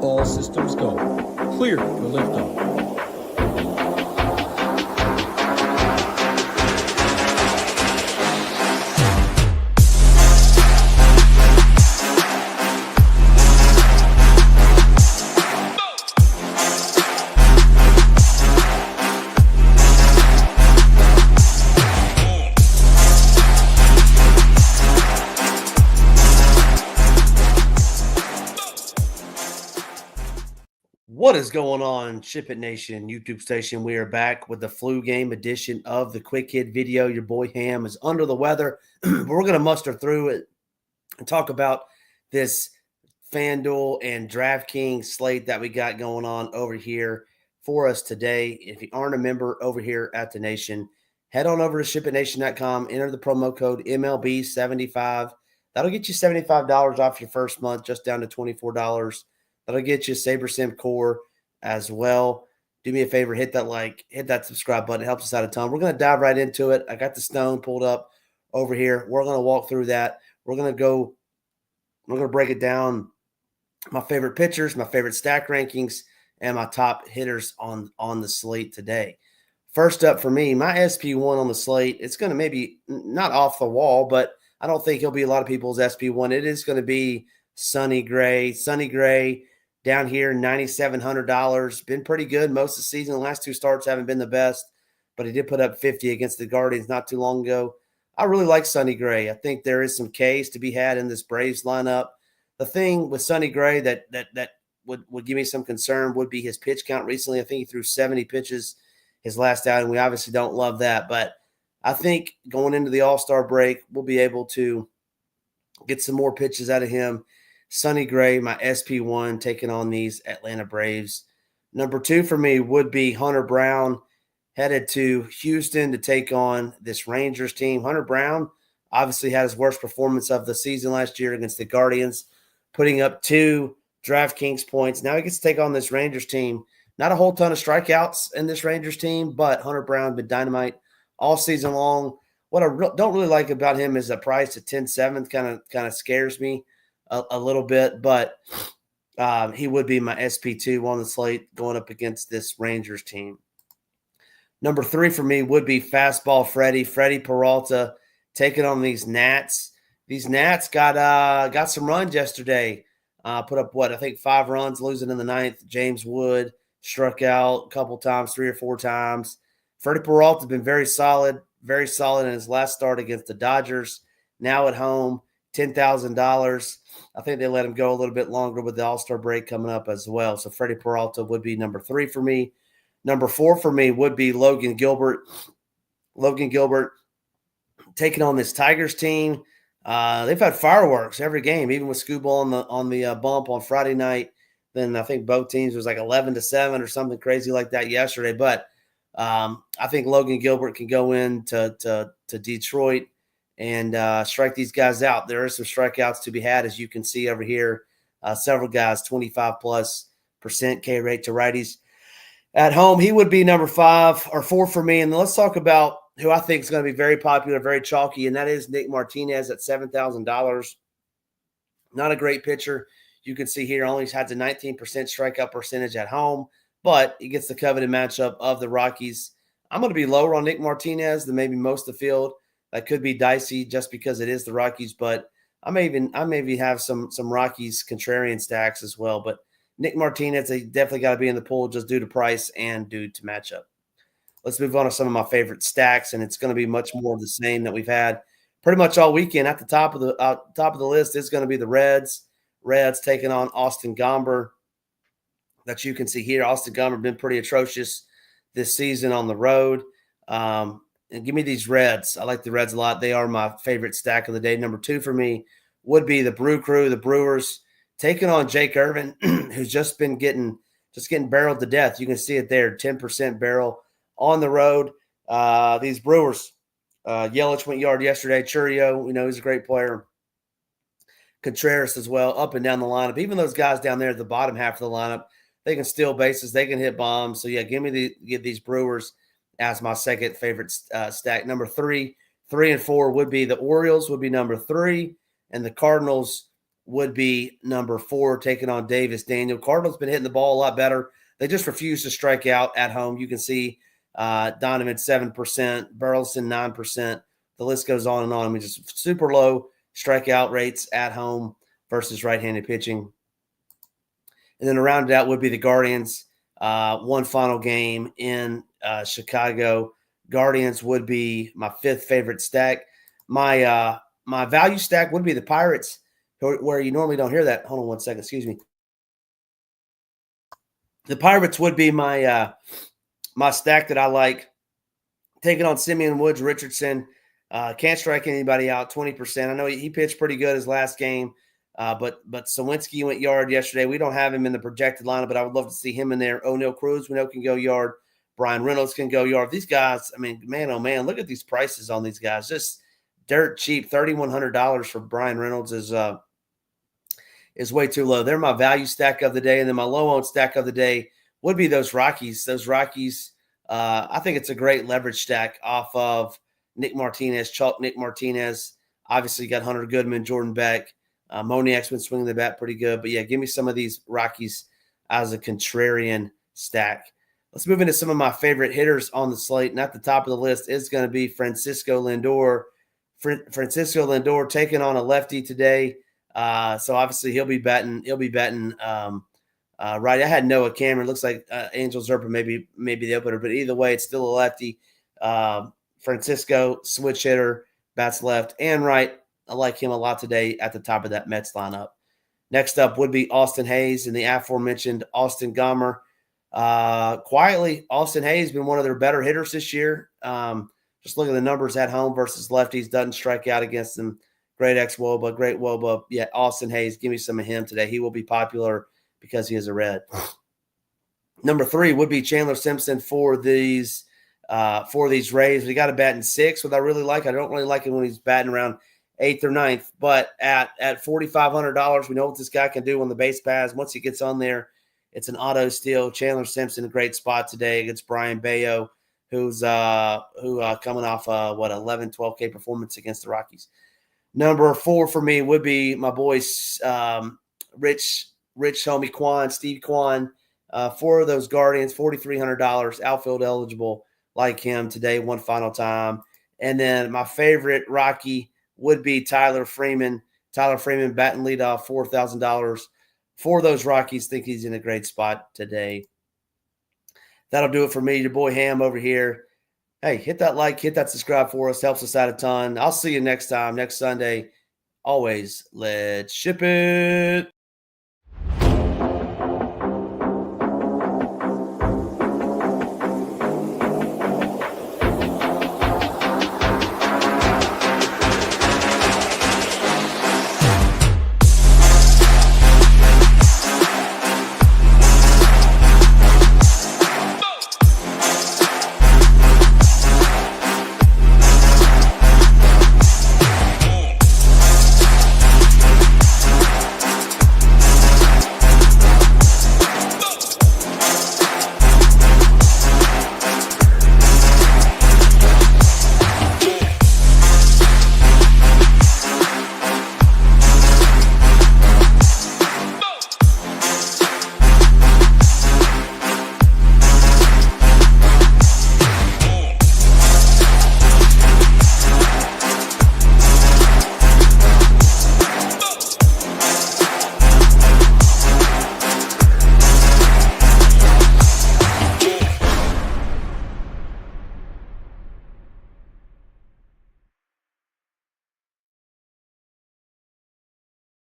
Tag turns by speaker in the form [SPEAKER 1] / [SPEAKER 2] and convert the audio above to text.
[SPEAKER 1] All systems go. Clear for liftoff.
[SPEAKER 2] What is going on, SHIPIT Nation YouTube station? We are back with the flu game edition of the Quick Hit video. Your boy Ham is under the weather, but we're going to muster through it and talk about this FanDuel and DraftKings slate that we got going on over here for us today. If you aren't a member over here at the Nation, head on over to SHIPITNation.com, enter the promo code MLB75. That'll get you $75 off your first month, just down to $24. That'll get you SaberSim Core as well. Do me a favor, hit that like, hit that subscribe button. It helps us out a ton. We're going to dive right into it. I got the stone pulled up over here. We're going to walk through that. We're going to break it down, my favorite pitchers, my favorite stack rankings, and my top hitters on the slate today. First up for me, my SP1 on the slate, it's going to maybe not off the wall, but I don't think he'll be a lot of people's SP1. It is going to be Sonny Gray. Sonny Gray down here, $9,700. Been pretty good most of the season. The last two starts haven't been the best, but he did put up 50 against the Guardians not too long ago. I really like Sonny Gray. I think there is some Ks to be had in this Braves lineup. The thing with Sonny Gray that would give me some concern would be his pitch count recently. I think he threw 70 pitches his last outing. We obviously don't love that, but I think going into the All-Star break, we'll be able to get some more pitches out of him. Sonny Gray, my SP1, taking on these Atlanta Braves. Number 2 for me would be Hunter Brown, headed to Houston to take on this Rangers team. Hunter Brown obviously had his worst performance of the season last year against the Guardians, putting up 2 DraftKings points. Now he gets to take on this Rangers team. Not a whole ton of strikeouts in this Rangers team, but Hunter Brown been dynamite all season long. What I don't really like about him is the price at 10-7 kind of scares me a little bit, but he would be my SP2 on the slate going up against this Rangers team. Number 3 for me would be Fastball Freddie Peralta, taking on these Nats. These Nats got some runs yesterday. Put up, I think 5 runs, losing in the 9th. James Wood struck out a couple times, 3 or 4 times. Freddie Peralta has been very solid in his last start against the Dodgers. Now at home, $10,000. I think they let him go a little bit longer with the All-Star break coming up as well. So Freddie Peralta would be number 3 for me. Number 4 for me would be Logan Gilbert. Logan Gilbert taking on this Tigers team. They've had fireworks every game, even with Scooball on the bump on Friday night. Then I think both teams was like 11-7 or something crazy like that yesterday. But I think Logan Gilbert can go into Detroit and strike these guys out. There are some strikeouts to be had, as you can see over here. Several guys, 25+% K rate to righties. At home, he would be number 5 or 4 for me. And then let's talk about who I think is going to be very popular, very chalky, and that is Nick Martinez at $7,000. Not a great pitcher. You can see here only has a 19% strikeout percentage at home, but he gets the coveted matchup of the Rockies. I'm going to be lower on Nick Martinez than maybe most of the field. That could be dicey just because it is the Rockies, but I maybe have some Rockies contrarian stacks as well. But Nick Martinez, they definitely got to be in the pool just due to price and due to matchup. Let's move on to some of my favorite stacks, and it's going to be much more of the same that we've had pretty much all weekend. At the top of the list is going to be the Reds. Reds taking on Austin Gomber. That you can see here. Austin Gomber been pretty atrocious this season on the road. And give me these Reds. I like the Reds a lot. They are my favorite stack of the day. Number 2 for me would be the Brew Crew, the Brewers, taking on Jake Irvin, who's just been getting barreled to death. You can see it there, 10% barrel on the road. These Brewers, Yelich went yard yesterday. Churio, he's a great player. Contreras as well, up and down the lineup. Even those guys down there at the bottom half of the lineup, they can steal bases. They can hit bombs. So, yeah, give these Brewers as my second favorite stack. Number 3 and 4 would be the Orioles would be number 3, and the Cardinals would be number 4, taking on Davis Daniel. Cardinals been hitting the ball a lot better. They just refuse to strike out at home. You can see Donovan 7%, Burleson 9%. The list goes on and on. I mean, just super low strikeout rates at home versus right-handed pitching. And then around that would be the Guardians. One final game in Chicago. Guardians would be my 5th favorite stack. My value stack would be the Pirates, where you normally don't hear that. Hold on one second. Excuse me. The Pirates would be my my stack that I like. Taking on Simeon Woods Richardson. Can't strike anybody out, 20%. I know he pitched pretty good his last game, but Sawinski went yard yesterday. We don't have him in the projected lineup, but I would love to see him in there. O'Neal Cruz, we know, can go yard. Brian Reynolds can go yard. These guys, I mean, man, oh, man, look at these prices on these guys. Just dirt cheap. $3,100 for Brian Reynolds is way too low. They're my value stack of the day. And then my low-owned stack of the day would be those Rockies. Those Rockies, I think it's a great leverage stack off of Nick Martinez, Chalk Nick Martinez. Obviously, you got Hunter Goodman, Jordan Beck. Moniak's been swinging the bat pretty good. But, yeah, give me some of these Rockies as a contrarian stack. Let's move into some of my favorite hitters on the slate. And at the top of the list is going to be Francisco Lindor. Francisco Lindor taking on a lefty today. So, obviously, he'll be betting right. I had Noah Cameron. Looks like Angel Zerpa maybe the opener. But either way, it's still a lefty. Francisco, switch hitter, bats left and right. I like him a lot today at the top of that Mets lineup. Next up would be Austin Hayes and the aforementioned Austin Gomber. Quietly, Austin Hayes been one of their better hitters this year. Just look at the numbers at home versus lefties. Doesn't strike out against them. Great ex-Woba, great Woba. Yeah, Austin Hayes, give me some of him today. He will be popular because he is a red. Number 3 would be Chandler Simpson for these Rays. We got a bat in 6, what I really like. I don't really like it when he's batting around 8th or 9th, but at $4,500, we know what this guy can do on the base paths. Once he gets on there, it's an auto steal. Chandler Simpson, a great spot today against Brian Bayo, who's coming off 11, 12K performance against the Rockies. Number 4 for me would be my boys, Rich homie Kwan, Steve Kwan, for those Guardians, $4,300, outfield eligible, like him today, one final time. And then my favorite Rocky would be Tyler Freeman. Tyler Freeman batting leadoff, $4,000 for those Rockies. Think he's in a great spot today. That'll do it for me, your boy Ham over here. Hey, hit that like, hit that subscribe for us. Helps us out a ton. I'll see you next time, next Sunday. Always, let's ship it.